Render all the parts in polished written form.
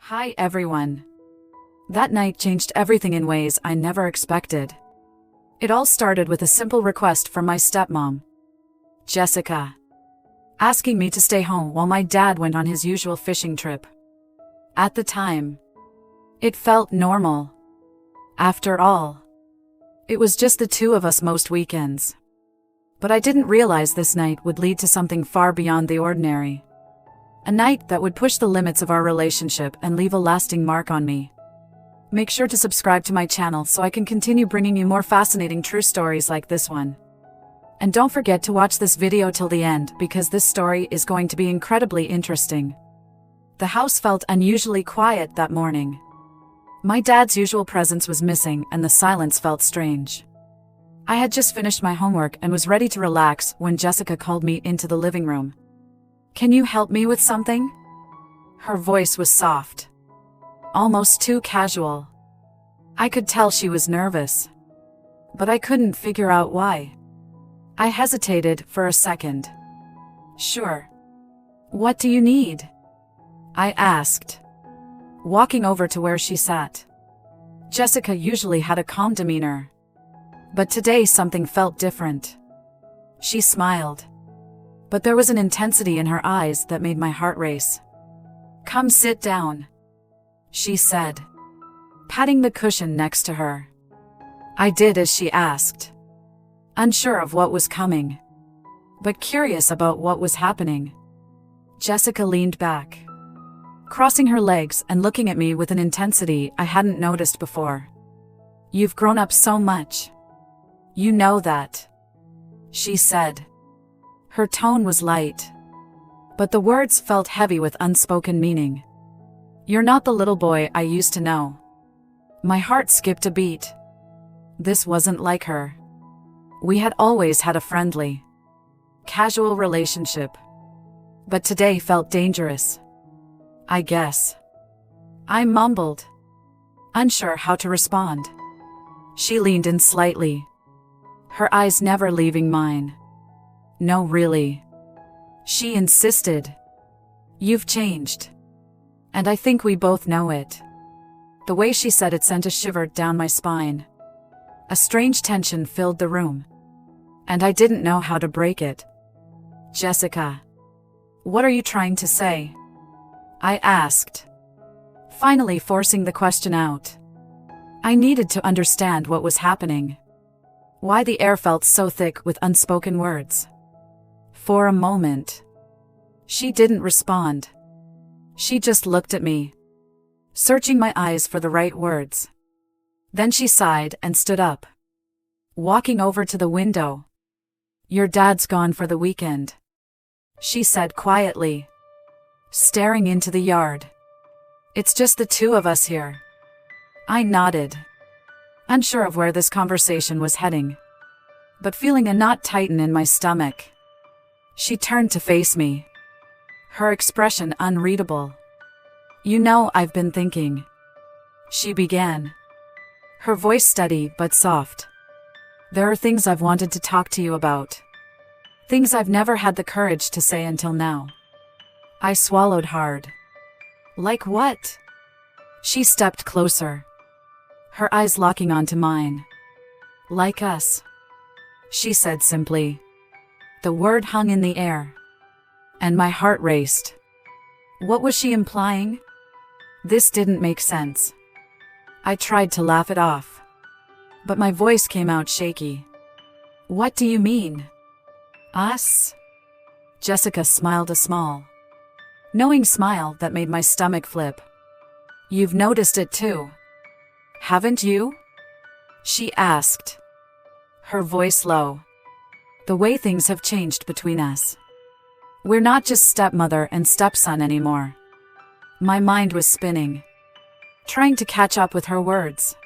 Hi everyone. That night changed everything in ways I never expected. It all started with a simple request from my stepmom, Jessica, asking me to stay home while my dad went on his usual fishing trip. At the time, it felt normal. After all, it was just the two of us most weekends. But I didn't realize this night would lead to something far beyond the ordinary. A night that would push the limits of our relationship and leave a lasting mark on me. Make sure to subscribe to my channel so I can continue bringing you more fascinating true stories like this one. And don't forget to watch this video till the end because this story is going to be incredibly interesting. The house felt unusually quiet that morning. My dad's usual presence was missing and the silence felt strange. I had just finished my homework and was ready to relax when Jessica called me into the living room. "Can you help me with something?" Her voice was soft, almost too casual. I could tell she was nervous, but I couldn't figure out why. I hesitated for a second. "Sure. What do you need?" I asked, walking over to where she sat. Jessica usually had a calm demeanor, but today something felt different. She smiled, but there was an intensity in her eyes that made my heart race. "Come sit down," she said, patting the cushion next to her. I did as she asked, unsure of what was coming, but curious about what was happening. Jessica leaned back, crossing her legs and looking at me with an intensity I hadn't noticed before. "You've grown up so much. You know that," she said. Her tone was light, but the words felt heavy with unspoken meaning. "You're not the little boy I used to know." My heart skipped a beat. This wasn't like her. We had always had a friendly, casual relationship, but today felt dangerous. "I guess," I mumbled, unsure how to respond. She leaned in slightly, her eyes never leaving mine. "No, really," she insisted. "You've changed. And I think we both know it." The way she said it sent a shiver down my spine. A strange tension filled the room, and I didn't know how to break it. "Jessica, what are you trying to say?" I asked, finally forcing the question out. I needed to understand what was happening, why the air felt so thick with unspoken words. For a moment, she didn't respond. She just looked at me, searching my eyes for the right words. Then she sighed and stood up, walking over to the window. "Your dad's gone for the weekend," she said quietly, staring into the yard. "It's just the two of us here." I nodded, unsure of where this conversation was heading, but feeling a knot tighten in my stomach. She turned to face me, her expression unreadable. "You know, I've been thinking," she began, her voice steady but soft. "There are things I've wanted to talk to you about. Things I've never had the courage to say until now." I swallowed hard. "Like what?" She stepped closer, her eyes locking onto mine. "Like us," she said simply. The word hung in the air, and my heart raced. What was she implying? This didn't make sense. I tried to laugh it off, but my voice came out shaky. "What do you mean?" "Us?" Jessica smiled a small, knowing smile that made my stomach flip. "You've noticed it too, haven't you?" she asked, her voice low. "The way things have changed between us. We're not just stepmother and stepson anymore." My mind was spinning, trying to catch up with her words.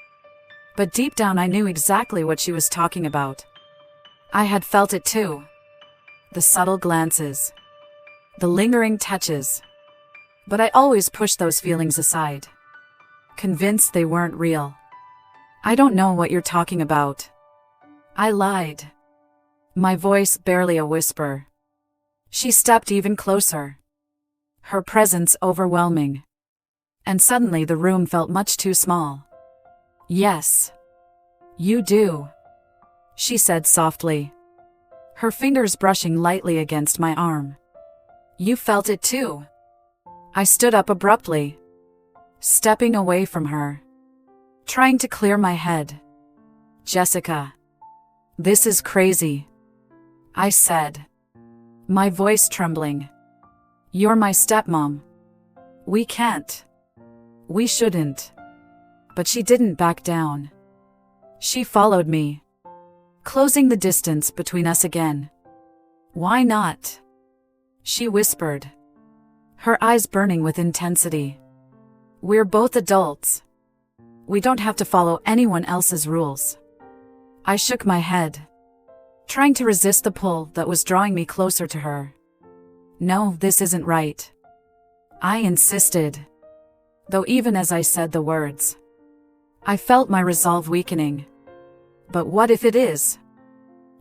But deep down I knew exactly what she was talking about. I had felt it too. The subtle glances, the lingering touches. But I always pushed those feelings aside, convinced they weren't real. "I don't know what you're talking about," I lied, my voice barely a whisper. She stepped even closer, her presence overwhelming. and suddenly the room felt much too small. "Yes. You do," she said softly, her fingers brushing lightly against my arm. "You felt it too." I stood up abruptly, stepping away from her, trying to clear my head. "Jessica, this is crazy," I said, my voice trembling. "You're my stepmom. We can't. We shouldn't." But she didn't back down. She followed me, closing the distance between us again. "Why not?" she whispered, her eyes burning with intensity. "We're both adults. We don't have to follow anyone else's rules." I shook my head, trying to resist the pull that was drawing me closer to her. "No, this isn't right," I insisted, though even as I said the words, I felt my resolve weakening. "But what if it is?"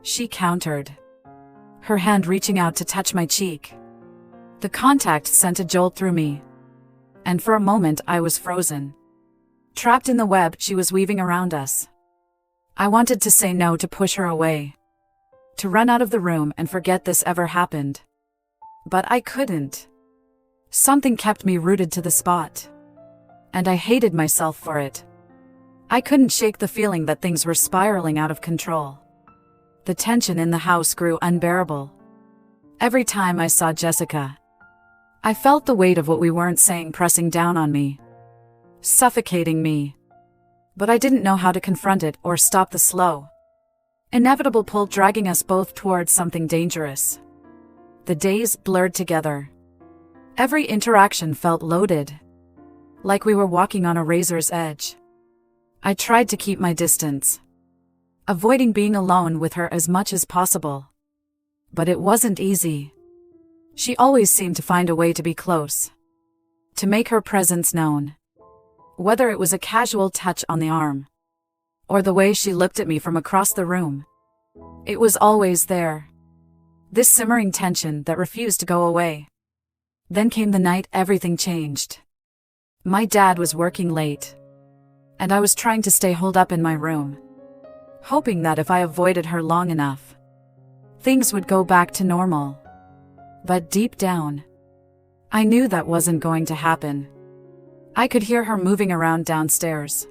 she countered, her hand reaching out to touch my cheek. The contact sent a jolt through me, and for a moment I was frozen, trapped in the web she was weaving around us. I wanted to say no, to push her away, to run out of the room and forget this ever happened. But I couldn't. Something kept me rooted to the spot, and I hated myself for it. I couldn't shake the feeling that things were spiraling out of control. The tension in the house grew unbearable. Every time I saw Jessica, I felt the weight of what we weren't saying pressing down on me, suffocating me. But I didn't know how to confront it or stop the slow, inevitable pull dragging us both towards something dangerous. The days blurred together. Every interaction felt loaded, like we were walking on a razor's edge. I tried to keep my distance, avoiding being alone with her as much as possible. But it wasn't easy. She always seemed to find a way to be close, to make her presence known. Whether it was a casual touch on the arm, or the way she looked at me from across the room, it was always there. This simmering tension that refused to go away. Then came the night everything changed. My dad was working late, and I was trying to stay holed up in my room, hoping that if I avoided her long enough, things would go back to normal. But deep down, I knew that wasn't going to happen. I could hear her moving around downstairs,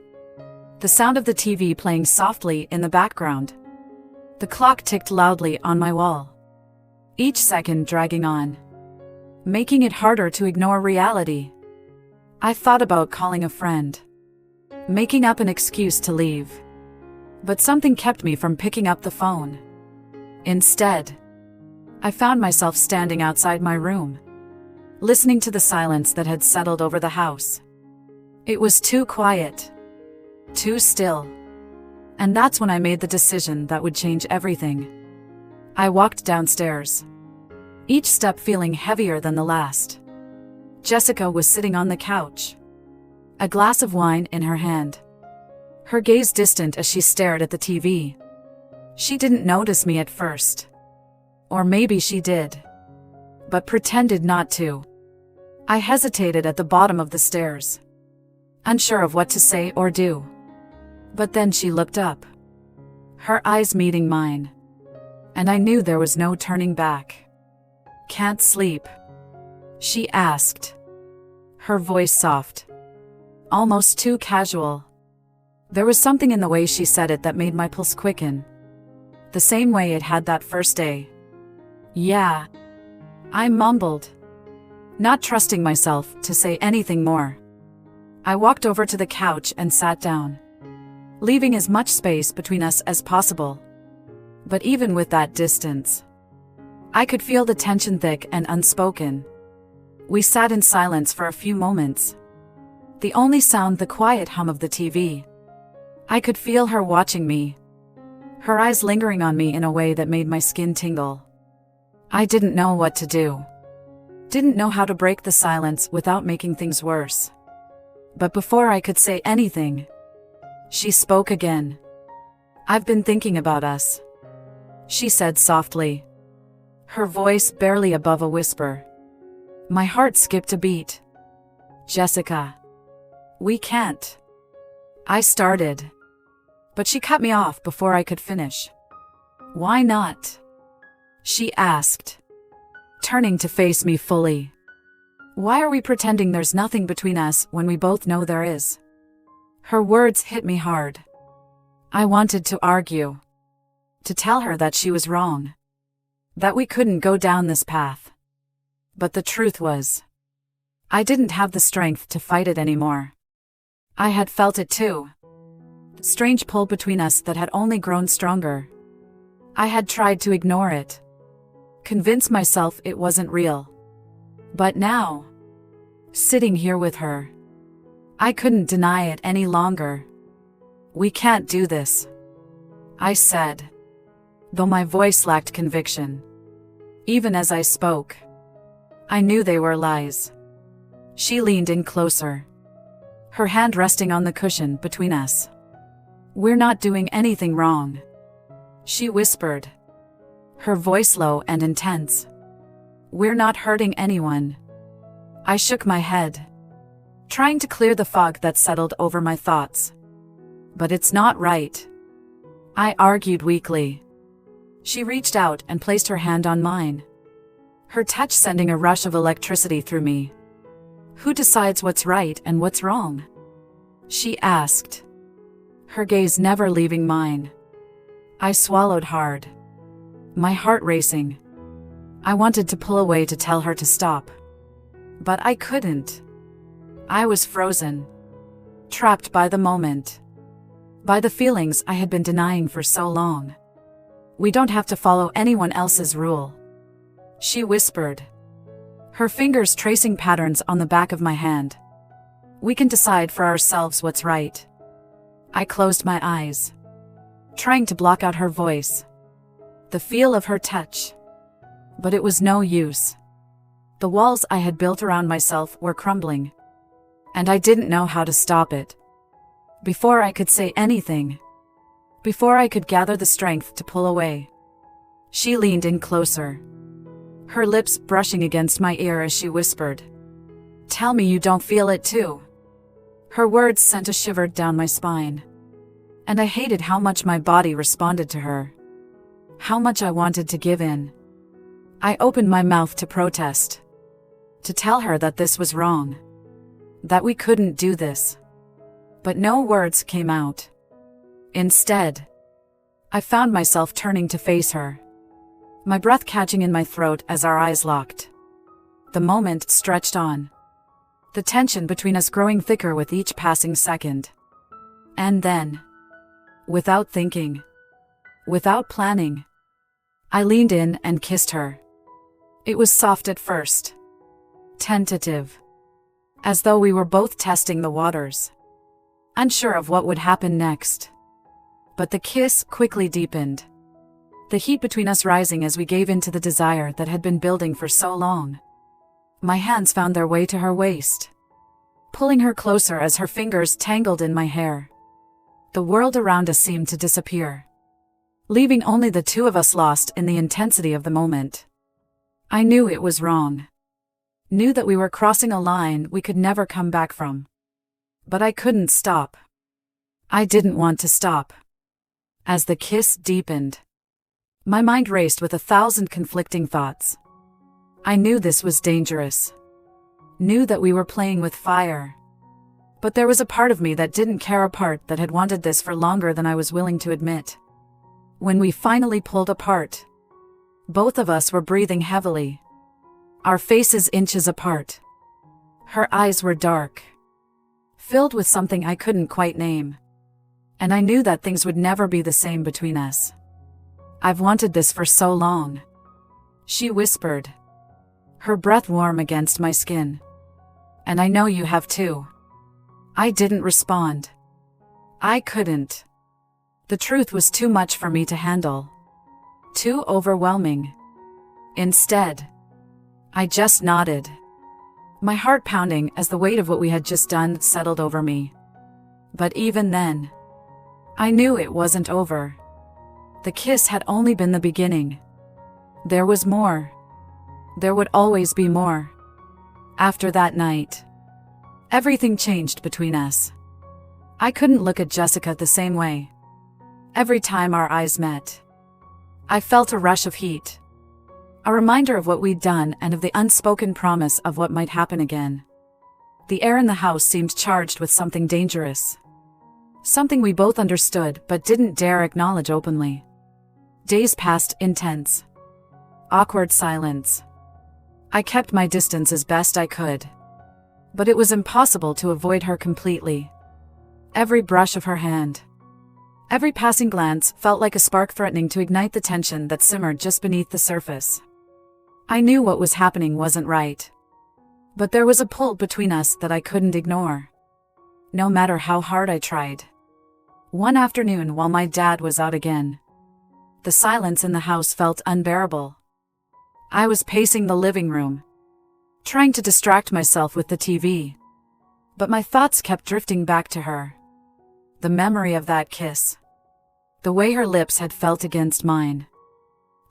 the sound of the TV playing softly in the background. The clock ticked loudly on my wall, each second dragging on, making it harder to ignore reality. I thought about calling a friend, making up an excuse to leave, but something kept me from picking up the phone. Instead, I found myself standing outside my room, listening to the silence that had settled over the house. It was too quiet, too still, and that's when I made the decision that would change everything. I walked downstairs, each step feeling heavier than the last. Jessica was sitting on the couch, a glass of wine in her hand, her gaze distant as she stared at the TV. She didn't notice me at first. Or maybe she did, but pretended not to. I hesitated at the bottom of the stairs, unsure of what to say or do. But then she looked up, her eyes meeting mine, and I knew there was no turning back. "Can't sleep?" she asked, her voice soft, almost too casual. There was something in the way she said it that made my pulse quicken, the same way it had that first day. "Yeah," I mumbled, not trusting myself to say anything more. I walked over to the couch and sat down, leaving as much space between us as possible. But even with that distance, I could feel the tension thick and unspoken. We sat in silence for a few moments, the only sound the quiet hum of the TV. I could feel her watching me, her eyes lingering on me in a way that made my skin tingle. I didn't know what to do, didn't know how to break the silence without making things worse. But before I could say anything, she spoke again. "I've been thinking about us," she said softly, her voice barely above a whisper. My heart skipped a beat. "Jessica, We can't. I started. But she cut me off before I could finish. Why not? She asked, turning to face me fully. Why are we pretending there's nothing between us when we both know there is? Her words hit me hard. I wanted to argue. To tell her that she was wrong. That we couldn't go down this path. But the truth was, I didn't have the strength to fight it anymore. I had felt it too. The strange pull between us that had only grown stronger. I had tried to ignore it. Convince myself it wasn't real. But now, sitting here with her, I couldn't deny it any longer. We can't do this, I said, though my voice lacked conviction. Even as I spoke, I knew they were lies. She leaned in closer, her hand resting on the cushion between us. We're not doing anything wrong, she whispered, her voice low and intense. We're not hurting anyone. I shook my head, trying to clear the fog that settled over my thoughts. But it's not right, I argued weakly. She reached out and placed her hand on mine, her touch sending a rush of electricity through me. Who decides what's right and what's wrong? She asked, her gaze never leaving mine. I swallowed hard, my heart racing. I wanted to pull away to tell her to stop. But I couldn't. I was frozen, trapped by the moment, by the feelings I had been denying for so long. We don't have to follow anyone else's rule, she whispered, her fingers tracing patterns on the back of my hand. We can decide for ourselves what's right. I closed my eyes, trying to block out her voice, the feel of her touch. But it was no use. The walls I had built around myself were crumbling, and I didn't know how to stop it. Before I could say anything, before I could gather the strength to pull away, she leaned in closer, her lips brushing against my ear as she whispered, "Tell me you don't feel it too." Her words sent a shiver down my spine, and I hated how much my body responded to her, how much I wanted to give in. I opened my mouth to protest, to tell her that this was wrong, that we couldn't do this. But no words came out. Instead, I found myself turning to face her, my breath catching in my throat as our eyes locked. The moment stretched on, the tension between us growing thicker with each passing second. And then, without thinking, without planning, I leaned in and kissed her. It was soft at first, tentative, as though we were both testing the waters, unsure of what would happen next. But the kiss quickly deepened, the heat between us rising as we gave in to the desire that had been building for so long. My hands found their way to her waist, pulling her closer as her fingers tangled in my hair. The world around us seemed to disappear, leaving only the two of us lost in the intensity of the moment. I knew it was wrong, knew that we were crossing a line we could never come back from. But I couldn't stop. I didn't want to stop. As the kiss deepened, my mind raced with 1,000 conflicting thoughts. I knew this was dangerous, knew that we were playing with fire. But there was a part of me that didn't care, a part that had wanted this for longer than I was willing to admit. When we finally pulled apart, both of us were breathing heavily, our faces inches apart. Her eyes were dark, filled with something I couldn't quite name. And I knew that things would never be the same between us. "I've wanted this for so long," she whispered, her breath warm against my skin. "And I know you have too." I didn't respond. I couldn't. The truth was too much for me to handle, too overwhelming. Instead, I just nodded, my heart pounding as the weight of what we had just done settled over me. But even then, I knew it wasn't over. The kiss had only been the beginning. There was more. There would always be more. After that night, Everything changed between us. I couldn't look at Jessica the same way. Every time our eyes met, I felt a rush of heat. A reminder of what we'd done and of the unspoken promise of what might happen again. The air in the house seemed charged with something dangerous. Something we both understood but didn't dare acknowledge openly. Days passed in tense, awkward silence. I kept my distance as best I could. But it was impossible to avoid her completely. Every brush of her hand, every passing glance felt like a spark threatening to ignite the tension that simmered just beneath the surface. I knew what was happening wasn't right. But there was a pull between us that I couldn't ignore, no matter how hard I tried. One afternoon while my dad was out again, the silence in the house felt unbearable. I was pacing the living room, trying to distract myself with the TV. But my thoughts kept drifting back to her. The memory of that kiss. The way her lips had felt against mine.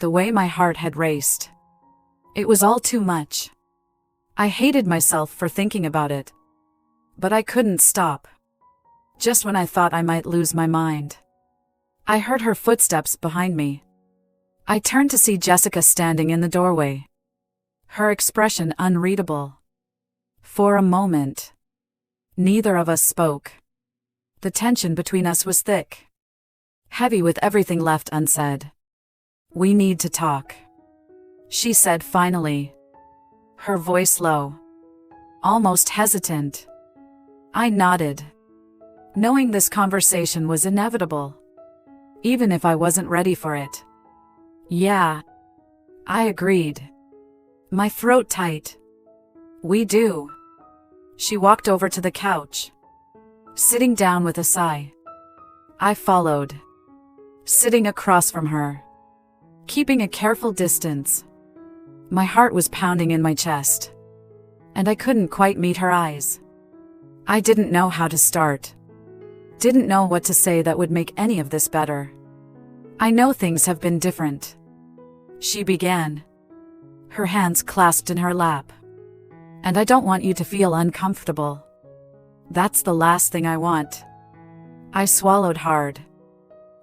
The way my heart had raced. It was all too much. I hated myself for thinking about it. But I couldn't stop. Just when I thought I might lose my mind, I heard her footsteps behind me. I turned to see Jessica standing in the doorway, her expression unreadable. For a moment, neither of us spoke. The tension between us was thick, heavy with everything left unsaid. "We need to talk," she said finally, her voice low, almost hesitant. I nodded, knowing this conversation was inevitable, even if I wasn't ready for it. "Yeah," I agreed, my throat tight. "We do." She walked over to the couch, sitting down with a sigh. I followed, sitting across from her, keeping a careful distance. My heart was pounding in my chest, and I couldn't quite meet her eyes. I didn't know how to start. Didn't know what to say that would make any of this better. "I know things have been different," she began, her hands clasped in her lap. "And I don't want you to feel uncomfortable. That's the last thing I want." I swallowed hard,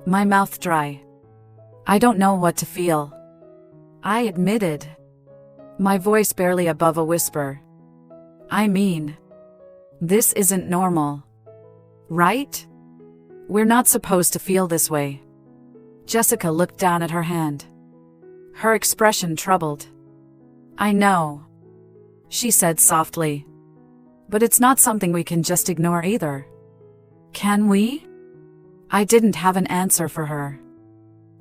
my mouth dry. "I don't know what to feel," I admitted, my voice barely above a whisper. "I mean, this isn't normal, right? We're not supposed to feel this way." Jessica looked down at her hand, her expression troubled. "I know," she said softly. "But it's not something we can just ignore either. Can we?" I didn't have an answer for her.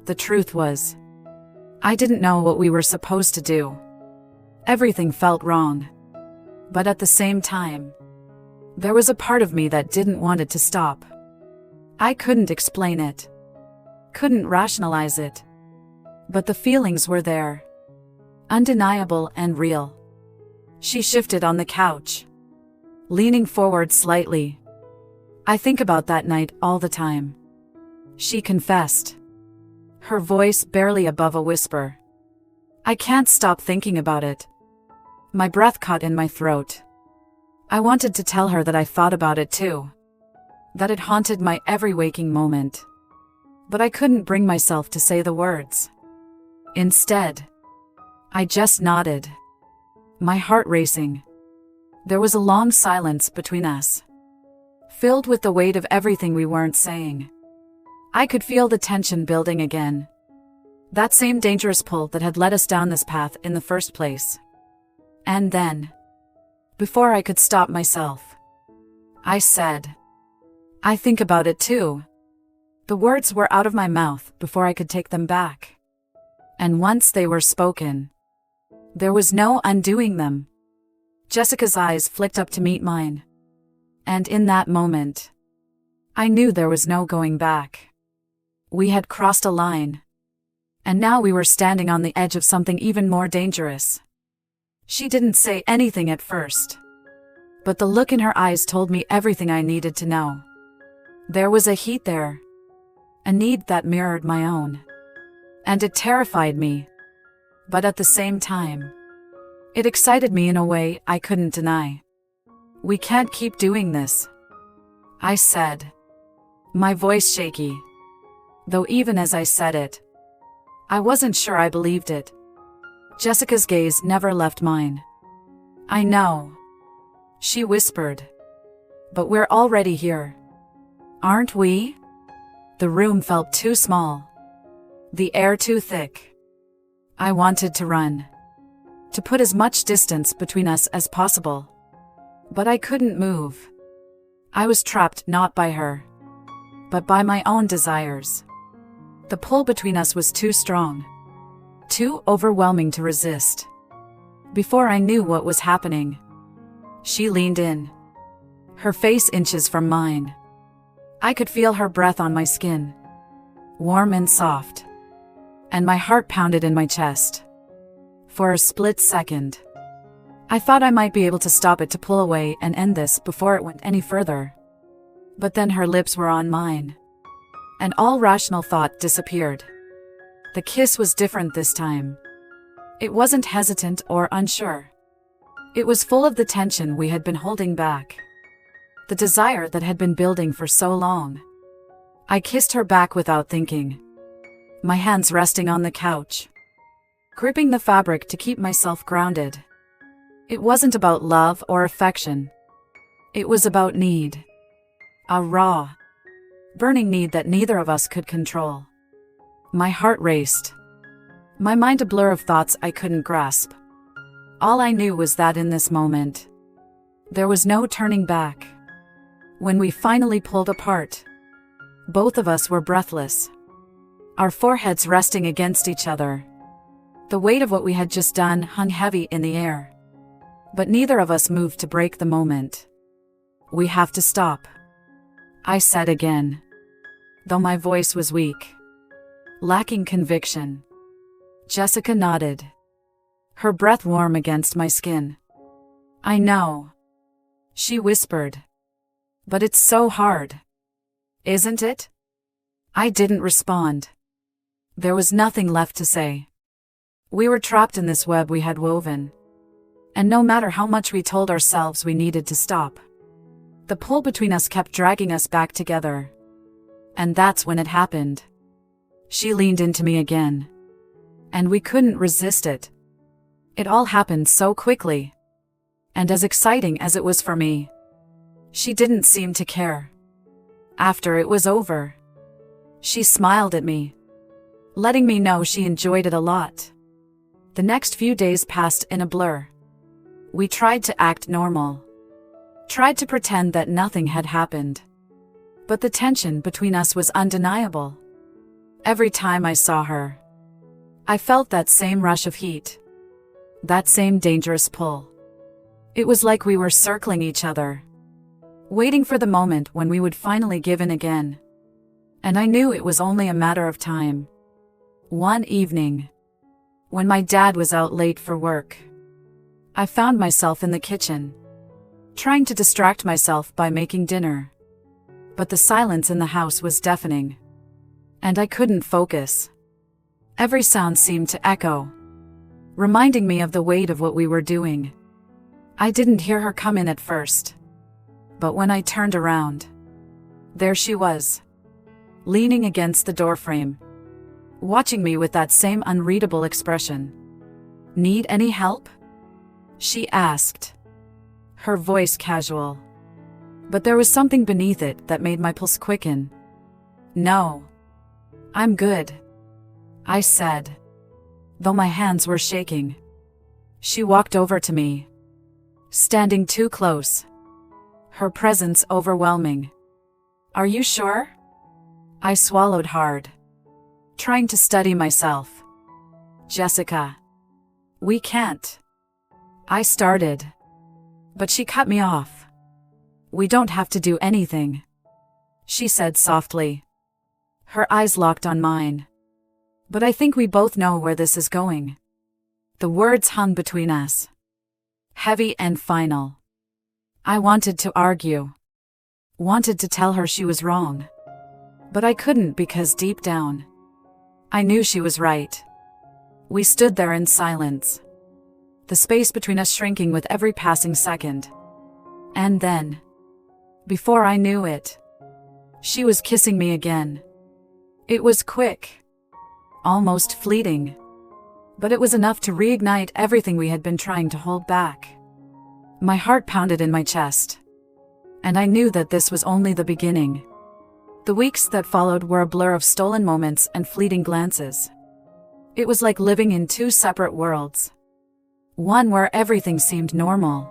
The truth was, I didn't know what we were supposed to do. Everything felt wrong. But at the same time, there was a part of me that didn't want it to stop. I couldn't explain it, couldn't rationalize it. But the feelings were there, undeniable and real. She shifted on the couch, leaning forward slightly. "I think about that night all the time," she confessed, her voice barely above a whisper. "I can't stop thinking about it." My breath caught in my throat. I wanted to tell her that I thought about it too, that it haunted my every waking moment. But I couldn't bring myself to say the words. Instead, I just nodded, my heart racing. There was a long silence between us, filled with the weight of everything we weren't saying. I could feel the tension building again. That same dangerous pull that had led us down this path in the first place. And then, before I could stop myself, I said, "I think about it too." The words were out of my mouth before I could take them back. And once they were spoken, there was no undoing them. Jessica's eyes flicked up to meet mine. And in that moment, I knew there was no going back. We had crossed a line. And now we were standing on the edge of something even more dangerous. She didn't say anything at first, but the look in her eyes told me everything I needed to know. There was a heat there, a need that mirrored my own. And it terrified me. But at the same time, it excited me in a way I couldn't deny. We can't keep doing this, I said, my voice shaky. Though even as I said it, I wasn't sure I believed it. Jessica's gaze never left mine. I know, she whispered. But we're already here, aren't we? The room felt too small, the air too thick. I wanted to run, to put as much distance between us as possible. But I couldn't move. I was trapped not by her, but by my own desires. The pull between us was too strong, too overwhelming to resist. Before I knew what was happening, she leaned in, her face inches from mine. I could feel her breath on my skin, warm and soft, and my heart pounded in my chest. For a split second, I thought I might be able to stop it, to pull away and end this before it went any further. But then her lips were on mine, and all rational thought disappeared. The kiss was different this time. It wasn't hesitant or unsure. It was full of the tension we had been holding back, the desire that had been building for so long. I kissed her back without thinking, my hands resting on the couch, gripping the fabric to keep myself grounded. It wasn't about love or affection. It was about need. A raw, burning need that neither of us could control. My heart raced, my mind a blur of thoughts I couldn't grasp. All I knew was that in this moment, there was no turning back. When we finally pulled apart, both of us were breathless, our foreheads resting against each other. The weight of what we had just done hung heavy in the air. But neither of us moved to break the moment. We have to stop, I said again, though my voice was weak, lacking conviction. Jessica nodded, her breath warm against my skin. I know, she whispered. But it's so hard, isn't it? I didn't respond. There was nothing left to say. We were trapped in this web we had woven. And no matter how much we told ourselves we needed to stop, the pull between us kept dragging us back together. And that's when it happened. She leaned into me again, and we couldn't resist it. It all happened so quickly, and as exciting as it was for me, she didn't seem to care. After it was over, she smiled at me, letting me know she enjoyed it a lot. The next few days passed in a blur. We tried to act normal, tried to pretend that nothing had happened. But the tension between us was undeniable. Every time I saw her, I felt that same rush of heat, that same dangerous pull. It was like we were circling each other, waiting for the moment when we would finally give in again. And I knew it was only a matter of time. One evening, when my dad was out late for work, I found myself in the kitchen, trying to distract myself by making dinner. But the silence in the house was deafening, and I couldn't focus. Every sound seemed to echo, reminding me of the weight of what we were doing. I didn't hear her come in at first, but when I turned around, there she was, leaning against the doorframe, watching me with that same unreadable expression. "Need any help?" she asked, her voice casual. But there was something beneath it that made my pulse quicken. "No, I'm good," I said, though my hands were shaking. She walked over to me, standing too close, her presence overwhelming. "Are you sure?" I swallowed hard, trying to steady myself. "Jessica, we can't," I started, but she cut me off. "We don't have to do anything," she said softly. Her eyes locked on mine. "But I think we both know where this is going." The words hung between us, heavy and final. I wanted to argue, wanted to tell her she was wrong, but I couldn't because deep down, I knew she was right. We stood there in silence, the space between us shrinking with every passing second. And then, before I knew it, she was kissing me again. It was quick, almost fleeting, but it was enough to reignite everything we had been trying to hold back. My heart pounded in my chest, and I knew that this was only the beginning. The weeks that followed were a blur of stolen moments and fleeting glances. It was like living in two separate worlds. One where everything seemed normal,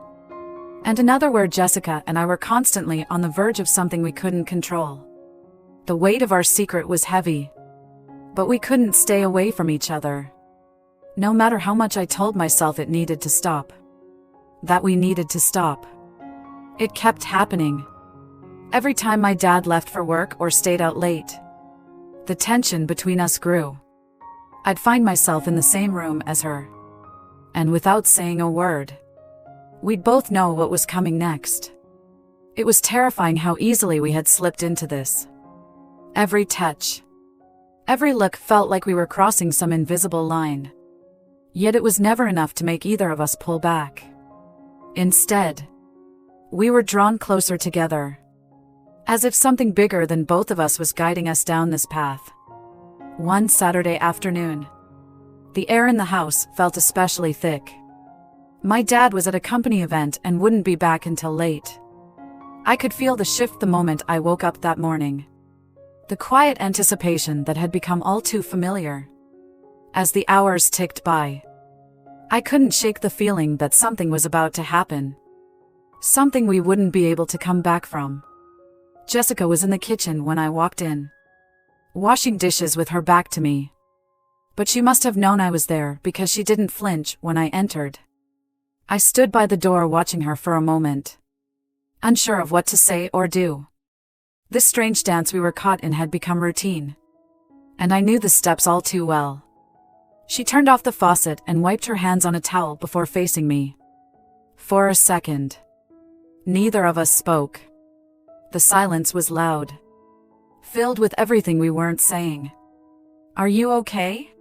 and another where Jessica and I were constantly on the verge of something we couldn't control. The weight of our secret was heavy, but we couldn't stay away from each other. No matter how much I told myself it needed to stop, that we needed to stop, it kept happening. Every time my dad left for work or stayed out late, the tension between us grew. I'd find myself in the same room as her, and without saying a word, we'd both know what was coming next. It was terrifying how easily we had slipped into this. Every touch, every look felt like we were crossing some invisible line. Yet it was never enough to make either of us pull back. Instead, we were drawn closer together, as if something bigger than both of us was guiding us down this path. One Saturday afternoon, the air in the house felt especially thick. My dad was at a company event and wouldn't be back until late. I could feel the shift the moment I woke up that morning. The quiet anticipation that had become all too familiar. As the hours ticked by, I couldn't shake the feeling that something was about to happen. Something we wouldn't be able to come back from. Jessica was in the kitchen when I walked in, washing dishes with her back to me. But she must have known I was there because she didn't flinch when I entered. I stood by the door watching her for a moment, unsure of what to say or do. This strange dance we were caught in had become routine, and I knew the steps all too well. She turned off the faucet and wiped her hands on a towel before facing me. For a second, neither of us spoke. The silence was loud, filled with everything we weren't saying. "Are you okay?"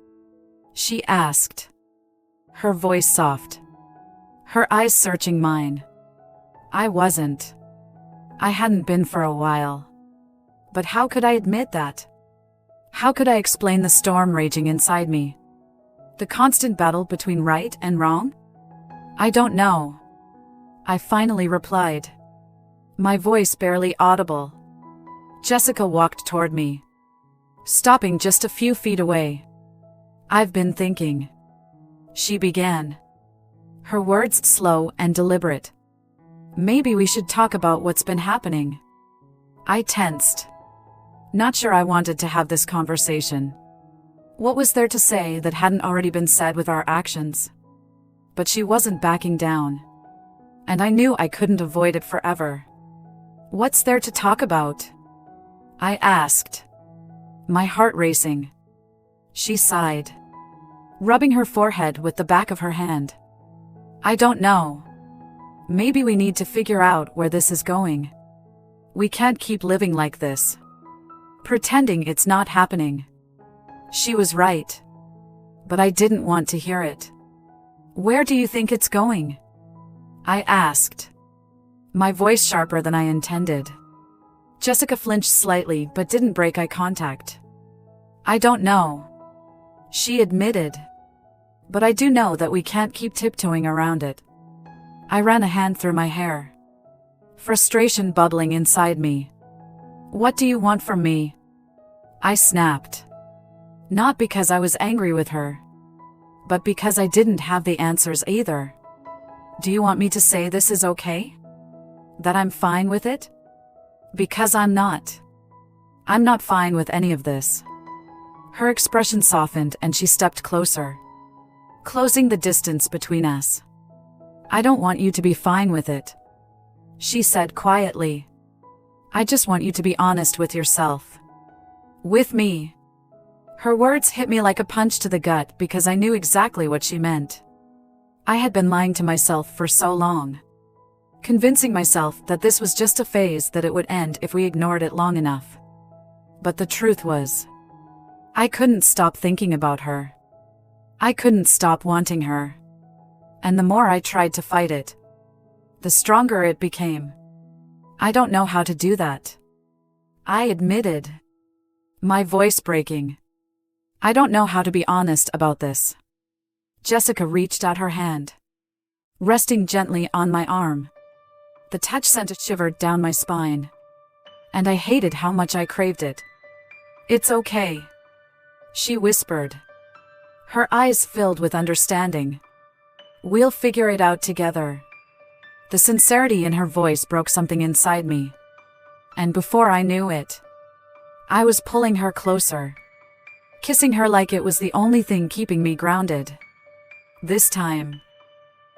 she asked, her voice soft, her eyes searching mine. I wasn't. I hadn't been for a while. But how could I admit that? How could I explain the storm raging inside me? The constant battle between right and wrong? I don't know, I finally replied, my voice barely audible. Jessica walked toward me, stopping just a few feet away. "I've been thinking," she began, her words slow and deliberate. "Maybe we should talk about what's been happening." I tensed, not sure I wanted to have this conversation. What was there to say that hadn't already been said with our actions? But she wasn't backing down, and I knew I couldn't avoid it forever. "What's there to talk about?" I asked, my heart racing. She sighed, rubbing her forehead with the back of her hand. "I don't know. Maybe we need to figure out where this is going. We can't keep living like this, pretending it's not happening." She was right, but I didn't want to hear it. "Where do you think it's going?" I asked, my voice sharper than I intended. Jessica flinched slightly but didn't break eye contact. "I don't know," she admitted, "but I do know that we can't keep tiptoeing around it." I ran a hand through my hair, frustration bubbling inside me. "What do you want from me?" I snapped. Not because I was angry with her, but because I didn't have the answers either. "Do you want me to say this is okay? That I'm fine with it?" Because I'm not. I'm not fine with any of this. Her expression softened and she stepped closer, closing the distance between us. "I don't want you to be fine with it," she said quietly. "I just want you to be honest with yourself. With me." Her words hit me like a punch to the gut because I knew exactly what she meant. I had been lying to myself for so long, convincing myself that this was just a phase that it would end if we ignored it long enough. But the truth was, I couldn't stop thinking about her. I couldn't stop wanting her. And the more I tried to fight it, the stronger it became. I don't know how to do that, I admitted, my voice breaking. I don't know how to be honest about this. Jessica reached out her hand, resting gently on my arm. The touch sent a shiver down my spine, and I hated how much I craved it. It's okay, she whispered, her eyes filled with understanding. We'll figure it out together. The sincerity in her voice broke something inside me, and before I knew it, I was pulling her closer, kissing her like it was the only thing keeping me grounded. This time,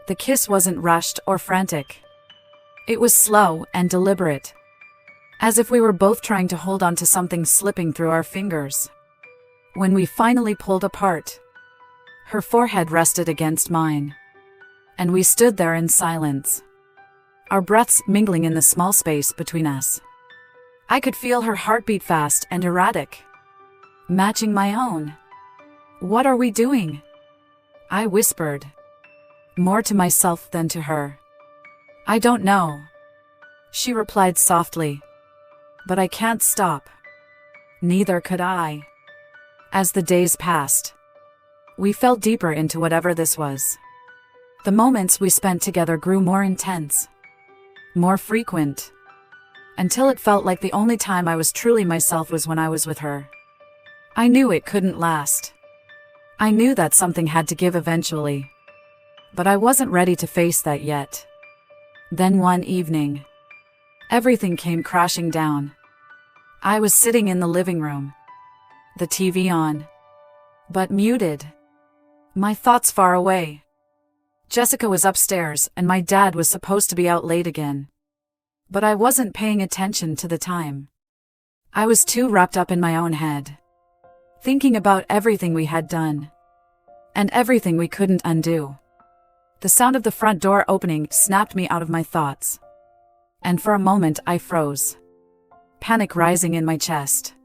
the kiss wasn't rushed or frantic. It was slow and deliberate, as if we were both trying to hold on to something slipping through our fingers. When we finally pulled apart, her forehead rested against mine, and we stood there in silence, our breaths mingling in the small space between us. I could feel her heartbeat fast and erratic, matching my own. What are we doing? I whispered, more to myself than to her. I don't know, she replied softly, but I can't stop. Neither could I. As the days passed, we fell deeper into whatever this was. The moments we spent together grew more intense, more frequent, until it felt like the only time I was truly myself was when I was with her. I knew it couldn't last. I knew that something had to give eventually, but I wasn't ready to face that yet. Then one evening, everything came crashing down. I was sitting in the living room, the TV on, but muted, my thoughts far away. Jessica was upstairs and my dad was supposed to be out late again, but I wasn't paying attention to the time. I was too wrapped up in my own head, thinking about everything we had done, and everything we couldn't undo. The sound of the front door opening snapped me out of my thoughts, and for a moment I froze, panic rising in my chest.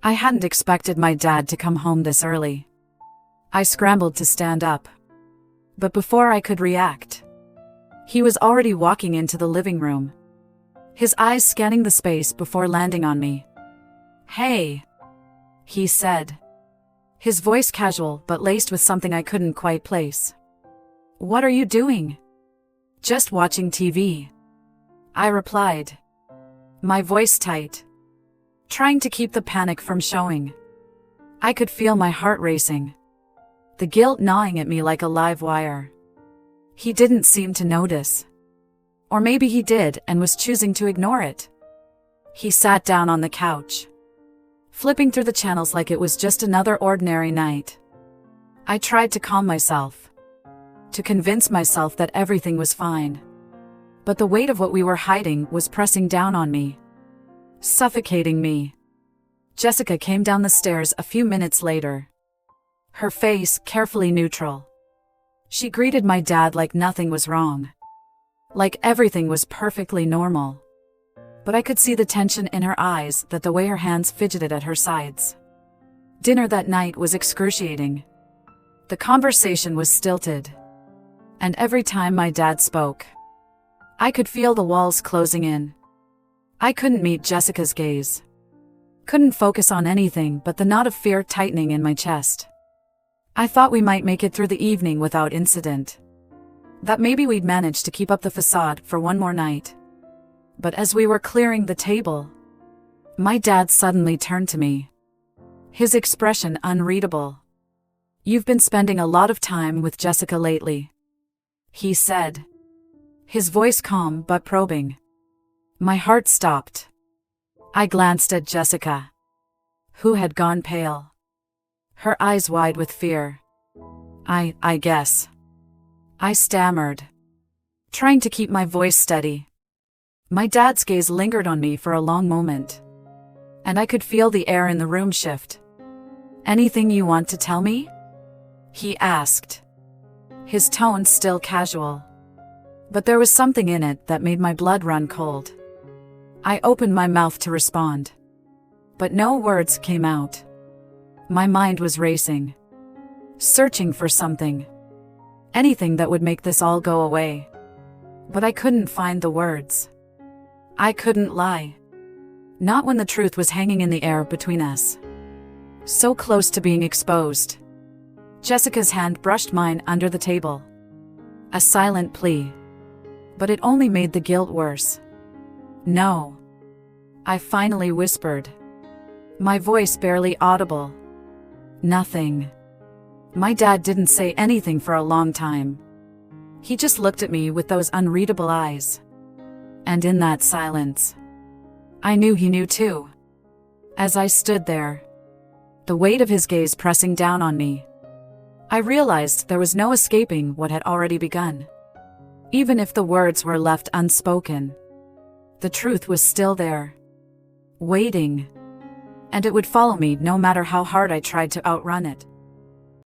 I hadn't expected my dad to come home this early. I scrambled to stand up, but before I could react, he was already walking into the living room, his eyes scanning the space before landing on me. "Hey," he said, his voice casual but laced with something I couldn't quite place. "What are you doing?" "Just watching TV," I replied, my voice tight, trying to keep the panic from showing. I could feel my heart racing, the guilt gnawing at me like a live wire. He didn't seem to notice. Or maybe he did and was choosing to ignore it. He sat down on the couch, flipping through the channels like it was just another ordinary night. I tried to calm myself, to convince myself that everything was fine. But the weight of what we were hiding was pressing down on me, suffocating me. Jessica came down the stairs a few minutes later, her face carefully neutral. She greeted my dad like nothing was wrong, like everything was perfectly normal. But I could see the tension in her eyes, that the way her hands fidgeted at her sides. Dinner that night was excruciating. The conversation was stilted, and every time my dad spoke, I could feel the walls closing in. I couldn't meet Jessica's gaze, couldn't focus on anything but the knot of fear tightening in my chest. I thought we might make it through the evening without incident, that maybe we'd manage to keep up the facade for one more night. But as we were clearing the table, my dad suddenly turned to me, his expression unreadable. "You've been spending a lot of time with Jessica lately," he said, his voice calm but probing. My heart stopped. I glanced at Jessica, who had gone pale, her eyes wide with fear. I guess," I stammered, trying to keep my voice steady. My dad's gaze lingered on me for a long moment, and I could feel the air in the room shift. "Anything you want to tell me?" he asked, his tone still casual. But there was something in it that made my blood run cold. I opened my mouth to respond, but no words came out. My mind was racing, searching for something, anything that would make this all go away. But I couldn't find the words. I couldn't lie. Not when the truth was hanging in the air between us. So close to being exposed. Jessica's hand brushed mine under the table. A silent plea. But it only made the guilt worse. No. I finally whispered. My voice barely audible. Nothing. My dad didn't say anything for a long time. He just looked at me with those unreadable eyes. And in that silence, I knew he knew too. As I stood there, the weight of his gaze pressing down on me, I realized there was no escaping what had already begun. Even if the words were left unspoken, the truth was still there, waiting, and it would follow me no matter how hard I tried to outrun it.